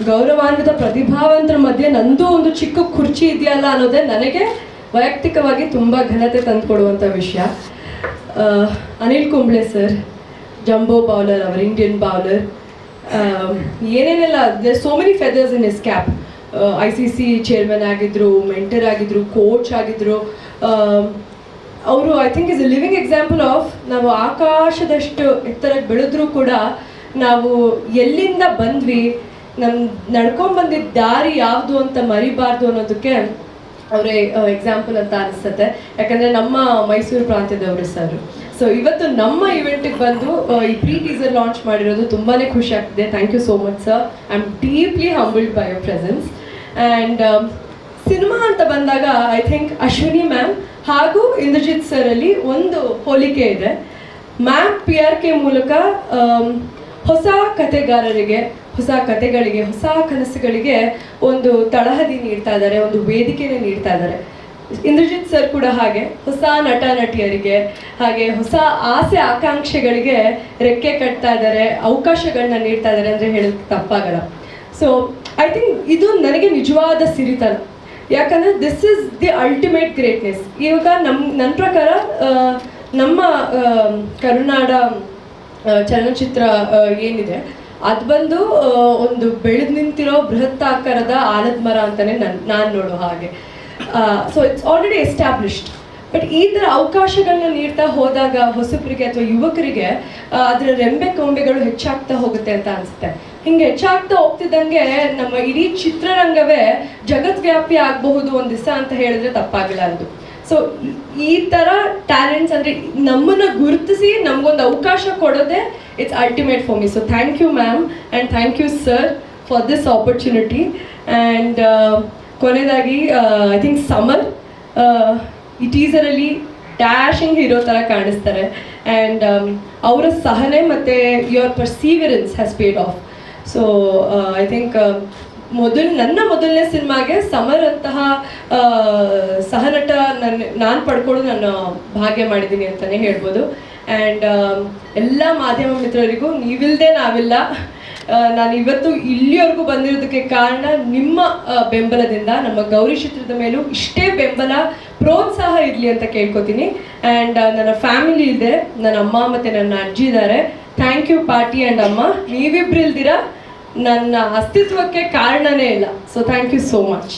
ಗೌರವಾನ್ವಿತ ಪ್ರತಿಭಾವಂತರ ಮಧ್ಯೆ ನಂದು ಒಂದು ಚಿಕ್ಕ ಕುರ್ಚಿ ಇದೆಯಲ್ಲ ಅನ್ನೋದೇ ನನಗೆ ವೈಯಕ್ತಿಕವಾಗಿ ತುಂಬ ಘನತೆ ತಂದುಕೊಡುವಂಥ ವಿಷಯ. Anil Kumble sir, jumbo bowler, our Indian bowler, ಏನೇನೆಲ್ಲ so many feathers in his cap. ICC chairman ಆಗಿದ್ರು, ಮೆಂಟರ್ ಆಗಿದ್ರು, ಕೋಚ್ ಆಗಿದ್ರು. ಅವರು I think is a living example of ನಾವು ಆಕಾಶದಷ್ಟು ಎತ್ತರಕ್ಕೆ ಬೆಳೆದ್ರೂ ಕೂಡ ನಾವು ಎಲ್ಲಿಂದ ಬಂದ್ವಿ, ನಮ್ಮ ನಡ್ಕೊಂಡ್ಬಂದಿದ್ದ ದಾರಿ ಯಾವುದು ಅಂತ ಮರಿಬಾರ್ದು ಅನ್ನೋದಕ್ಕೆ ಅವರೇ ಎಕ್ಸಾಂಪಲ್ ಅಂತ ಅನಿಸುತ್ತೆ. ಯಾಕಂದರೆ ನಮ್ಮ ಮೈಸೂರು ಪ್ರಾಂತ್ಯದವರು ಸರ್. ಸೊ ಇವತ್ತು ನಮ್ಮ ಇವೆಂಟಿಗೆ ಬಂದು ಈ ಟೀಸರ್ ಲಾಂಚ್ ಮಾಡಿರೋದು ತುಂಬಾ ಖುಷಿ ಆಗ್ತಿದೆ. Thank you so much sir. I am deeply humbled by your presence. And cinema ಅಂತ ಬಂದಾಗ ಐ ಥಿಂಕ್ ಅಶ್ವಿನಿ ಮ್ಯಾಮ್ ಹಾಗೂ ಇಂದ್ರಜಿತ್ ಸರ್ ಅಲ್ಲಿ ಒಂದು ಹೋಲಿಕೆ ಇದೆ. ಮ್ಯಾಮ್ PRK ಮೂಲಕ ಹೊಸ ಕತೆಗಾರರಿಗೆ, ಹೊಸ ಕತೆಗಳಿಗೆ, ಹೊಸ ಕನಸುಗಳಿಗೆ ಒಂದು ತಳಹದಿ ನೀಡ್ತಾ ಇದ್ದಾರೆ, ಒಂದು ವೇದಿಕೆನೇ ನೀಡ್ತಾ ಇದ್ದಾರೆ. ಇಂದ್ರಜಿತ್ ಸರ್ ಕೂಡ ಹಾಗೆ ಹೊಸ ನಟ ನಟಿಯರಿಗೆ, ಹಾಗೆ ಹೊಸ ಆಸೆ ಆಕಾಂಕ್ಷೆಗಳಿಗೆ ರೆಕ್ಕೆ ಕಟ್ತಾ ಇದ್ದಾರೆ, ಅವಕಾಶಗಳನ್ನ ನೀಡ್ತಾ ಇದ್ದಾರೆ ಅಂದರೆ ಹೇಳೋಕ್ಕೆ ತಪ್ಪಾಗಲ್ಲ. ಸೊ ಐ ಥಿಂಕ್ ಇದು ನನಗೆ ನಿಜವಾದ ಸಿರಿತನ. ಯಾಕಂದರೆ this is the ultimate greatness. ಇವಾಗ ನನ್ನ ಪ್ರಕಾರ ನಮ್ಮ ಕರುನಾಡ ಚಲನಚಿತ್ರ ಏನಿದೆ ಅದು ಬಂದು ಒಂದು ಬೆಳೆದು ನಿಂತಿರೋ ಬೃಹತ್ತಾಕಾರದ ಆಲದ ಮರ ಅಂತಲೇ ನಾನು ನೋಡೋ ಹಾಗೆ. So it's already established. But ಈ ಥರ ಅವಕಾಶಗಳನ್ನ ನೀಡ್ತಾ ಹೋದಾಗ ಹೊಸಬರಿಗೆ ಅಥವಾ ಯುವಕರಿಗೆ ಅದರ ರೆಂಬೆ ಕೊಂಬೆಗಳು ಹೆಚ್ಚಾಗ್ತಾ ಹೋಗುತ್ತೆ ಅಂತ ಅನಿಸುತ್ತೆ. ಹಿಂಗೆ ಹೆಚ್ಚಾಗ್ತಾ ಹೋಗ್ತಿದ್ದಂಗೆ ನಮ್ಮ ಇಡೀ ಚಿತ್ರರಂಗವೇ ಜಗದ್ವ್ಯಾಪಿ ಆಗಬಹುದು ಒಂದು ದಿವಸ ಅಂತ ಹೇಳಿದ್ರೆ ತಪ್ಪಾಗಿಲ್ಲ ಅದು. ಸೊ ಈ ಥರ ಟ್ಯಾಲೆಂಟ್ಸ್ ಅಂದರೆ ನಮ್ಮನ್ನು ಗುರುತಿಸಿ ನಮಗೊಂದು ಅವಕಾಶ ಕೊಡೋದೇ it's ultimate for me. So thank you ma'am and thank you sir for this opportunity. And ಕೊನೆಯದಾಗಿ ಐ ಥಿಂಕ್ ಸಮರ್ ಈ ಟೀಸರಲ್ಲಿ ಡ್ಯಾಶಿಂಗ್ ಹೀರೋ ಥರ ಕಾಣಿಸ್ತಾರೆ. ಆ್ಯಂಡ್ ಅವರ ಸಹನೆ ಮತ್ತು your perseverance has paid off. So I think ನನ್ನ ಮೊದಲನೇ ಸಿನಿಮಾಗೆ ಸಮರ್ ಅಂತಹ ಸಹನಟ ನಾನು ಪಡ್ಕೊಳ್ಳೋದು ನಾನು ಭಾಗ್ಯ ಮಾಡಿದ್ದೀನಿ ಅಂತಲೇ ಹೇಳ್ಬೋದು. ಆ್ಯಂಡ್ ಎಲ್ಲ ಮಾಧ್ಯಮ ಮಿತ್ರರಿಗೂ ನೀವಿಲ್ಲದೆ ನಾವಿಲ್ಲ. ನಾನು ಇವತ್ತು ಇಲ್ಲಿವರೆಗೂ ಬಂದಿರೋದಕ್ಕೆ ಕಾರಣ ನಿಮ್ಮ ಬೆಂಬಲದಿಂದ. ನಮ್ಮ ಗೌರಿ ಚಿತ್ರದ ಮೇಲೂ ಇಷ್ಟೇ ಬೆಂಬಲ, ಪ್ರೋತ್ಸಾಹ ಇರಲಿ ಅಂತ ಕೇಳ್ಕೊತೀನಿ. ಆ್ಯಂಡ್ ನನ್ನ ಫ್ಯಾಮಿಲಿ ಇದೆ, ನನ್ನ ಅಮ್ಮ ಮತ್ತು ನನ್ನ ಅಜ್ಜಿ ಇದ್ದಾರೆ. ಥ್ಯಾಂಕ್ ಯು ಪಾಟಿ ಆ್ಯಂಡ್ ಅಮ್ಮ. ನೀವಿಬ್ರು ಇಲ್ದಿರ ನನ್ನ ಅಸ್ತಿತ್ವಕ್ಕೆ ಕಾರಣನೇ ಇಲ್ಲ. So thank you so much.